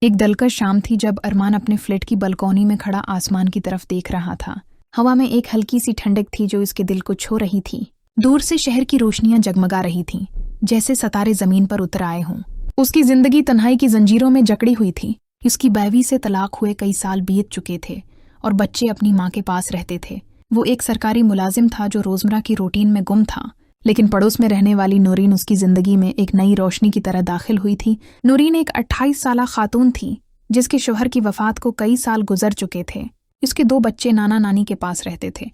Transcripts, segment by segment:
एक दिलकश शाम थी जब अरमान अपने फ्लैट की बालकनी में खड़ा आसमान की तरफ देख रहा था। हवा में एक हल्की सी ठंडक थी जो इसके दिल को छू रही थी। दूर से शहर की रोशनियां जगमगा रही थीं, जैसे सितारे जमीन पर उतर आए हों। उसकी जिंदगी तन्हाई की जंजीरों में जकड़ी हुई थी। उसकी बीवी से तलाक हुए कई साल बीत चुके थे और बच्चे अपनी माँ के पास रहते थे। वो एक सरकारी मुलाजिम था जो रोजमर्रा की रूटीन में गुम था, लेकिन पड़ोस में रहने वाली नूरीन उसकी जिंदगी में एक नई रोशनी की तरह दाखिल हुई थी। नूरीन एक 28 साला खातून थी जिसके शौहर की वफात को कई साल गुजर चुके थे। उसके 2 बच्चे नाना नानी के पास रहते थे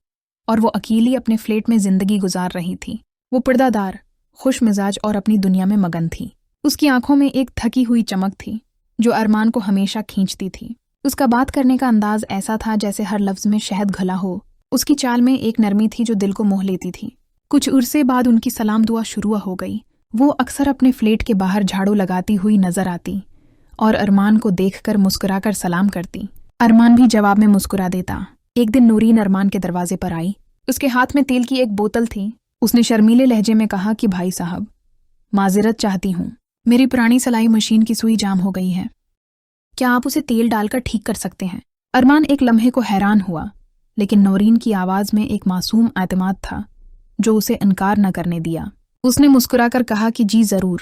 और वो अकेली अपने फ्लैट में जिंदगी गुजार रही थी। वो पर्दादार, खुश मिजाज और अपनी दुनिया में मगन थी। उसकी आंखों में एक थकी हुई चमक थी जो अरमान को हमेशा खींचती थी। उसका बात करने का अंदाज ऐसा था जैसे हर लफ्ज में शहद घुला हो। उसकी चाल में एक नरमी थी जो दिल को मोह लेती थी। कुछ उर्से बाद उनकी सलाम दुआ शुरू हो गई। वो अक्सर अपने फ्लैट के बाहर झाड़ू लगाती हुई नजर आती और अरमान को देखकर मुस्कुराकर सलाम करती। अरमान भी जवाब में मुस्कुरा देता। एक दिन नूरीन अरमान के दरवाजे पर आई। उसके हाथ में तेल की एक बोतल थी। उसने शर्मीले लहजे में कहा कि भाई साहब, माजिरत चाहती हूँ, मेरी पुरानी सिलाई मशीन की सुई जाम हो गई है। क्या आप उसे तेल डालकर ठीक कर सकते हैं? अरमान एक लम्हे को हैरान हुआ, लेकिन नूरीन की आवाज में एक मासूम एतमाद था जो उसे इनकार न करने दिया। उसने मुस्कुराकर कहा कि जी जरूर,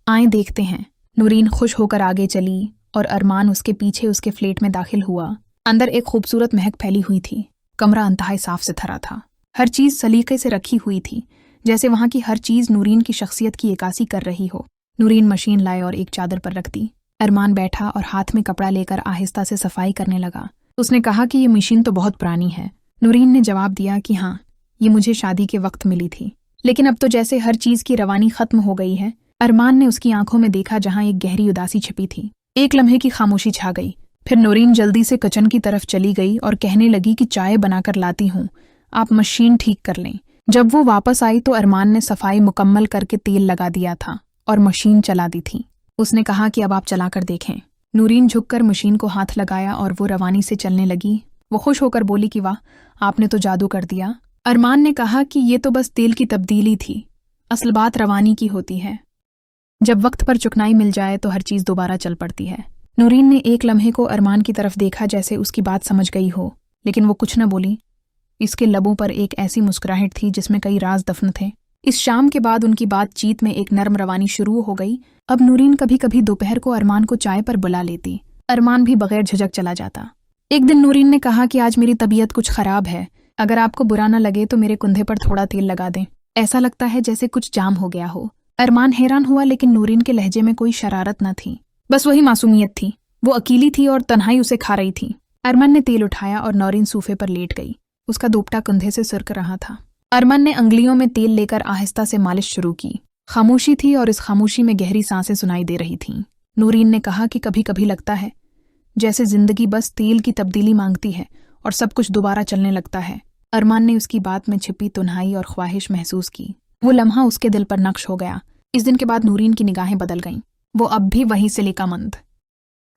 आए देखते हैं। नूरीन खुश होकर आगे चली और अरमान उसके पीछे उसके फ्लैट में दाखिल हुआ। अंदर एक खूबसूरत महक फैली हुई थी। कमरा इंतहाई साफ सुथरा था। हर चीज सलीके से रखी हुई थी, जैसे वहां की हर चीज नूरीन की शख्सियत की इक्कासी कर रही हो। नूरीन मशीन लाए और एक चादर पर रख दी। अरमान बैठा और हाथ में कपड़ा लेकर आहिस्ता से सफाई करने लगा। उसने कहा कि ये मशीन तो बहुत पुरानी है। नूरीन ने जवाब दिया कि हाँ, ये मुझे शादी के वक्त मिली थी, लेकिन अब तो जैसे हर चीज की रवानी खत्म हो गई है। अरमान ने उसकी आंखों में देखा जहां एक गहरी उदासी छिपी थी। एक लम्हे की खामोशी छा गई। फिर नूरीन जल्दी से किचन की तरफ चली गई और कहने लगी कि चाय बनाकर लाती हूँ, आप मशीन ठीक कर लें। जब वो वापस आई तो अरमान ने सफाई मुकम्मल करके तेल लगा दिया था और मशीन चला दी थी। उसने कहा कि अब आप चलाकर देखें। नूरीन झुककर मशीन को हाथ लगाया और वो रवानी से चलने लगी। वो खुश होकर बोली कि वाह, आपने तो जादू कर दिया। अरमान ने कहा कि ये तो बस तेल की तब्दीली थी, असल बात रवानी की होती है। जब वक्त पर चुकनाई मिल जाए तो हर चीज दोबारा चल पड़ती है। नूरीन ने एक लम्हे को अरमान की तरफ देखा जैसे उसकी बात समझ गई हो, लेकिन वो कुछ न बोली। इसके लबों पर एक ऐसी मुस्कुराहट थी जिसमें कई राज दफन थे। इस शाम के बाद उनकी बातचीत में एक नर्म रवानी शुरू हो गई। अब नूरीन कभी कभी दोपहर को अरमान को चाय पर बुला लेती। अरमान भी बगैर झिझक चला जाता। एक दिन नूरीन ने कहा कि आज मेरी तबीयत कुछ खराब है, अगर आपको बुरा न लगे तो मेरे कुंधे पर थोड़ा तेल लगा दें, ऐसा लगता है जैसे कुछ जाम हो गया हो। अरमान हैरान हुआ, लेकिन नूरीन के लहजे में कोई शरारत न थी, बस वही मासूमियत थी। वो अकेली थी और तन्हाई उसे खा रही थी। अरमान ने तेल उठाया और नूरीन सोफे पर लेट गई। उसका दुपट्टा कंधे से सिरक रहा था। अरमान ने अंगुलियों में तेल लेकर आहिस्ता से मालिश शुरू की। खामोशी थी और इस खामोशी में गहरी सांसें सुनाई दे रही थीं। नूरीन ने कहा कि कभी कभी लगता है जैसे जिंदगी बस तेल की तब्दीली मांगती है और सब कुछ दोबारा चलने लगता है। अरमान ने उसकी बात में छिपी तन्हाई और ख्वाहिश महसूस की। वो लम्हा उसके दिल पर नक्श हो गया। इस दिन के बाद नूरीन की निगाहें बदल गईं। वो अब भी वही सिलिकामंद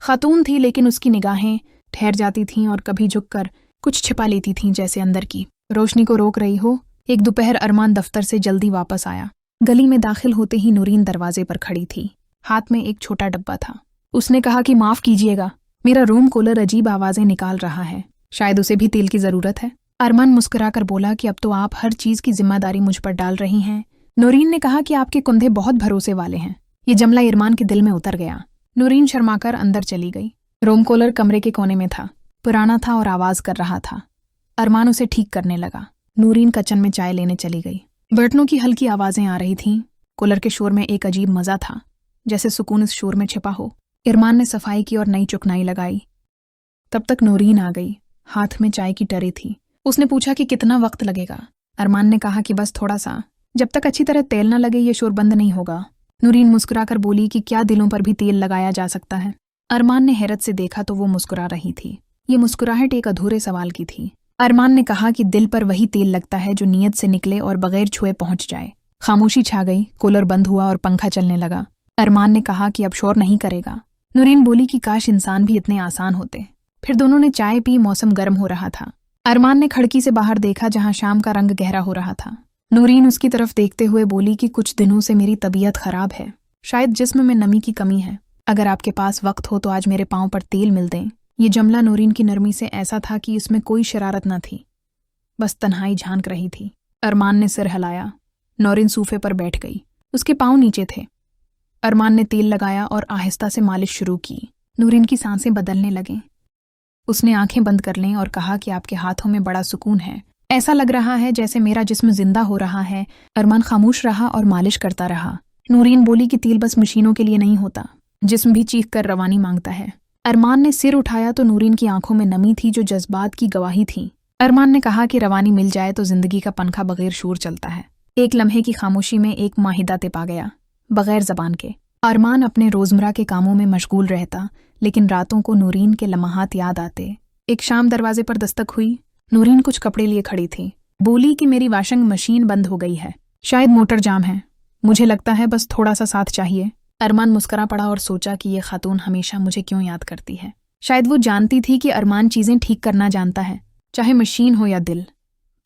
खातून थी, लेकिन उसकी निगाहें ठहर जाती थीं और कभी झुककर कुछ छिपा लेती थीं, जैसे अंदर की रोशनी को रोक रही हो। एक दोपहर अरमान दफ्तर से जल्दी वापस आया। गली में दाखिल होते ही नूरीन दरवाजे पर खड़ी थी। हाथ में एक छोटा डब्बा था। उसने कहा कि माफ कीजिएगा, मेरा रूम कूलर अजीब आवाजें निकाल रहा है, शायद उसे भी तेल की जरूरत है। अरमान मुस्कुराकर बोला कि अब तो आप हर चीज की जिम्मेदारी मुझ पर डाल रही हैं। नूरीन ने कहा कि आपके कुंधे बहुत भरोसे वाले हैं। ये जुमला अरमान के दिल में उतर गया। नूरीन शर्माकर अंदर चली गई। रूम कूलर कमरे के कोने में था, पुराना था और आवाज कर रहा था। अरमान उसे ठीक करने लगा। नूरीन किचन में चाय लेने चली गई। बर्तनों की हल्की आवाजें आ रही थीं। कूलर के शोर में एक अजीब मजा था, जैसे सुकून इस शोर में छिपा हो। अरमान ने सफाई की और नई चुकनाई लगाई। तब तक नूरीन आ गई। हाथ में चाय की टरे थी। उसने पूछा कि कितना वक्त लगेगा। अरमान ने कहा कि बस थोड़ा सा, जब तक अच्छी तरह तेल न लगे ये शोर बंद नहीं होगा। नूरीन मुस्कुराकर बोली कि क्या दिलों पर भी तेल लगाया जा सकता है? अरमान ने हैरत से देखा तो वो मुस्कुरा रही थी। ये मुस्कुराहट एक अधूरे सवाल की थी। अरमान ने कहा कि दिल पर वही तेल लगता है जो नीयत से निकले और बगैर छुए पहुंच जाए। खामोशी छा गई। कूलर बंद हुआ और पंखा चलने लगा। अरमान ने कहा कि अब शोर नहीं करेगा। नूरीन बोली कि काश इंसान भी इतने आसान होते। फिर दोनों ने चाय पी। मौसम गर्म हो रहा था। अरमान ने खिड़की से बाहर देखा जहां शाम का रंग गहरा हो रहा था। नूरीन उसकी तरफ देखते हुए बोली कि कुछ दिनों से मेरी तबीयत खराब है, शायद जिस्म में नमी की कमी है। अगर आपके पास वक्त हो तो आज मेरे पाँव पर तेल मिल दें। ये जुमला नूरीन की नरमी से ऐसा था कि इसमें कोई शरारत न थी, बस तन्हाई झांक रही थी। अरमान ने सिर हिलाया। नूरीन सोफे पर बैठ गई। उसके पाँव नीचे थे। अरमान ने तेल लगाया और आहिस्ता से मालिश शुरू की। नूरीन की सांसें बदलने लगें। उसने आंखें बंद कर लें और कहा कि आपके हाथों में बड़ा सुकून है, ऐसा लग रहा है जैसे मेरा जिस्म जिंदा हो रहा है। अरमान खामोश रहा और मालिश करता रहा। नूरीन बोली कि तेल बस मशीनों के लिए नहीं होता, जिस्म भी चीख कर रवानी मांगता है। अरमान ने सिर उठाया तो नूरीन की आंखों में नमी थी जो जज्बात की गवाही थी। अरमान ने कहा कि रवानी मिल जाए तो जिंदगी का पंखा बगैर शोर चलता है। एक लम्हे की खामोशी में एक माहिदा तिपा गया, बगैर जबान के। अरमान अपने रोजमर्रा के कामों में मशगूल रहता, लेकिन रातों को नूरीन के लम्हात याद आते। एक शाम दरवाजे पर दस्तक हुई। नूरीन कुछ कपड़े लिए खड़ी थी। बोली कि मेरी वॉशिंग मशीन बंद हो गई है, शायद मोटर जाम है, मुझे लगता है बस थोड़ा सा साथ चाहिए। अरमान मुस्कुरा पड़ा और सोचा कि ये खातून हमेशा मुझे क्यों याद करती है। शायद वो जानती थी कि अरमान चीजें ठीक करना जानता है, चाहे मशीन हो या दिल।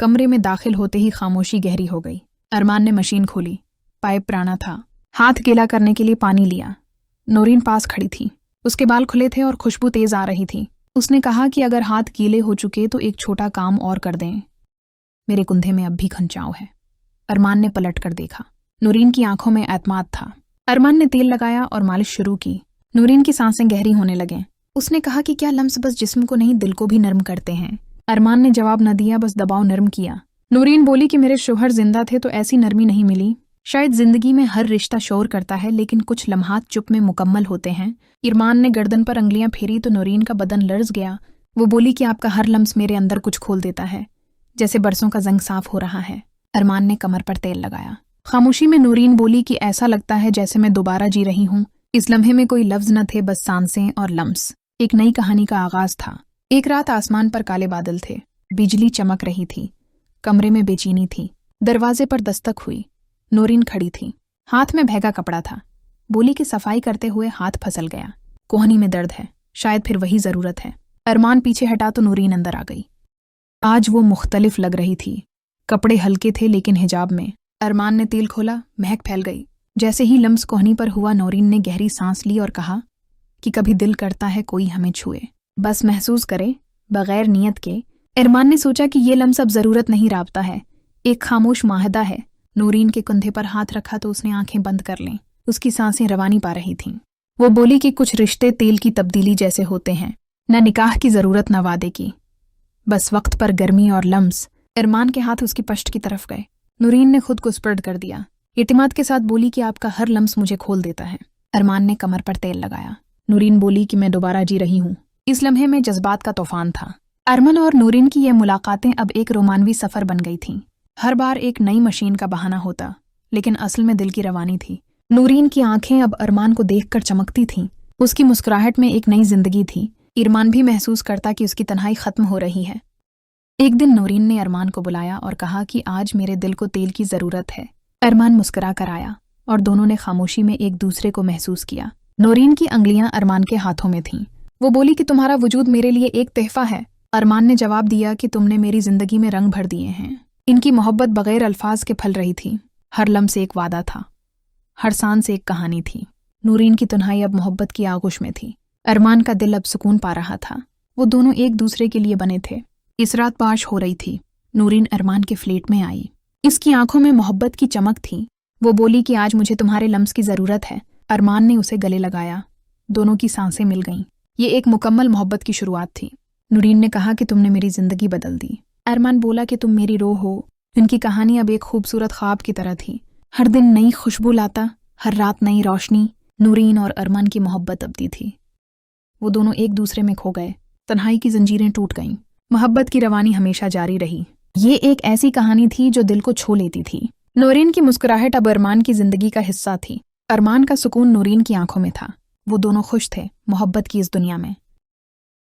कमरे में दाखिल होते ही खामोशी गहरी हो गई। अरमान ने मशीन खोली। पाइप पुराना था। हाथ गीला करने के लिए पानी लिया। नूरीन पास खड़ी थी। उसके बाल खुले थे और खुशबू तेज आ रही थी। उसने कहा कि अगर हाथ गीले हो चुके तो एक छोटा काम और कर दें, मेरे कुंधे में अब भी खंचाव है। अरमान ने पलट कर देखा। नूरीन की आंखों में एतमाद था। अरमान ने तेल लगाया और मालिश शुरू की। नूरीन की सांसें गहरी होने लगें। उसने कहा कि क्या लम्स बस जिस्म को नहीं दिल को भी नर्म करते हैं। अरमान ने जवाब न दिया, बस दबाव नर्म किया। नूरीन बोली कि मेरे शोहर जिंदा थे तो ऐसी नरमी नहीं मिली। शायद जिंदगी में हर रिश्ता शोर करता है, लेकिन कुछ लम्हात चुप में मुकम्मल होते हैं। अरमान ने गर्दन पर अंगलियां फेरी तो नूरीन का बदन लर्ज गया। वो बोली कि आपका हर लम्स मेरे अंदर कुछ खोल देता है, जैसे बरसों का जंग साफ हो रहा है। अरमान ने कमर पर तेल लगाया। खामोशी में नूरीन बोली कि ऐसा लगता है जैसे मैं दोबारा जी रही हूँ। इस लम्हे में कोई लफ्ज न थे, बस सांसें और लम्स। एक नई कहानी का आगाज था। एक रात आसमान पर काले बादल थे, बिजली चमक रही थी, कमरे में बेचैनी थी। दरवाजे पर दस्तक हुई। नूरीन खड़ी थी, हाथ में भैगा कपड़ा था। बोली कि सफाई करते हुए हाथ फंसल गया, कोहनी में दर्द है, शायद फिर वही जरूरत है। अरमान पीछे हटा तो नूरीन अंदर आ गई। आज वो मुख्तलिफ लग रही थी। कपड़े हल्के थे लेकिन हिजाब में। अरमान ने तेल खोला, महक फैल गई। जैसे ही लम्स कोहनी पर हुआ, नूरीन ने गहरी सांस ली और कहा कि कभी दिल करता है कोई हमें छुए, बस महसूस करे, बगैर नियत के। अरमान ने सोचा कि ये लम्स अब जरूरत नहीं, राबता है, एक खामोश माहदा है। नूरीन के कंधे पर हाथ रखा तो उसने आंखें बंद कर लीं। उसकी सांसें रवानी पा रही थीं। वो बोली कि कुछ रिश्ते तेल की तब्दीली जैसे होते हैं, न निकाह की जरूरत न वादे की, बस वक्त पर गर्मी और लम्स। अरमान के हाथ उसकी पश्त की तरफ गए। नूरीन ने खुद को स्पर्ड कर दिया। इत्मीनान के साथ बोली कि आपका हर लम्स मुझे खोल देता है। अरमान ने कमर पर तेल लगाया। नूरीन बोली कि मैं दोबारा जी रही हूँ। इस लम्हे में जज्बात का तूफान था। अरमान और नूरीन की ये मुलाकातें अब एक रोमानवी सफर बन गई थीं। हर बार एक नई मशीन का बहाना होता, लेकिन असल में दिल की रवानी थी। नूरीन की आंखें अब अरमान को देखकर चमकती थीं। उसकी मुस्कुराहट में एक नई जिंदगी थी। अरमान भी महसूस करता कि उसकी तन्हाई खत्म हो रही है। एक दिन नूरीन ने अरमान को बुलाया और कहा कि आज मेरे दिल को तेल की जरूरत है। अरमान मुस्कुरा कर आया और दोनों ने खामोशी में एक दूसरे को महसूस किया। नूरीन की अंगलियां अरमान के हाथों में थीं। वो बोली कि तुम्हारा वजूद मेरे लिए एक तोहफा है। अरमान ने जवाब दिया कि तुमने मेरी जिंदगी में रंग भर दिए हैं। इनकी मोहब्बत बगैर अल्फाज के फल रही थी। हर लम्स एक वादा था, हर सांस एक कहानी थी। नूरीन की तन्हाई अब मोहब्बत की आगोश में थी। अरमान का दिल अब सुकून पा रहा था। वो दोनों एक दूसरे के लिए बने थे। इस रात बारिश हो रही थी। नूरीन अरमान के फ्लैट में आई। इसकी आंखों में मोहब्बत की चमक थी। वो बोली कि आज मुझे तुम्हारे लम्स की जरूरत है। अरमान ने उसे गले लगाया। दोनों की सांसें मिल गईं। ये एक मुकम्मल मोहब्बत की शुरुआत थी। नूरीन ने कहा कि तुमने मेरी जिंदगी बदल दी। अरमान बोला कि तुम मेरी रूह हो। उनकी कहानी अब एक खूबसूरत ख्वाब की तरह थी। हर दिन नई खुशबू लाता, हर रात नई रोशनी। नूरीन और अरमान की मोहब्बत अबदी थी। वो दोनों एक दूसरे में खो गए। तन्हाई की जंजीरें टूट गईं। मोहब्बत की रवानी हमेशा जारी रही। ये एक ऐसी कहानी थी जो दिल को छू लेती थी। नूरीन की मुस्कुराहट अब अरमान की जिंदगी का हिस्सा थी। अरमान का सुकून नूरीन की आंखों में था। वो दोनों खुश थे मोहब्बत की इस दुनिया में।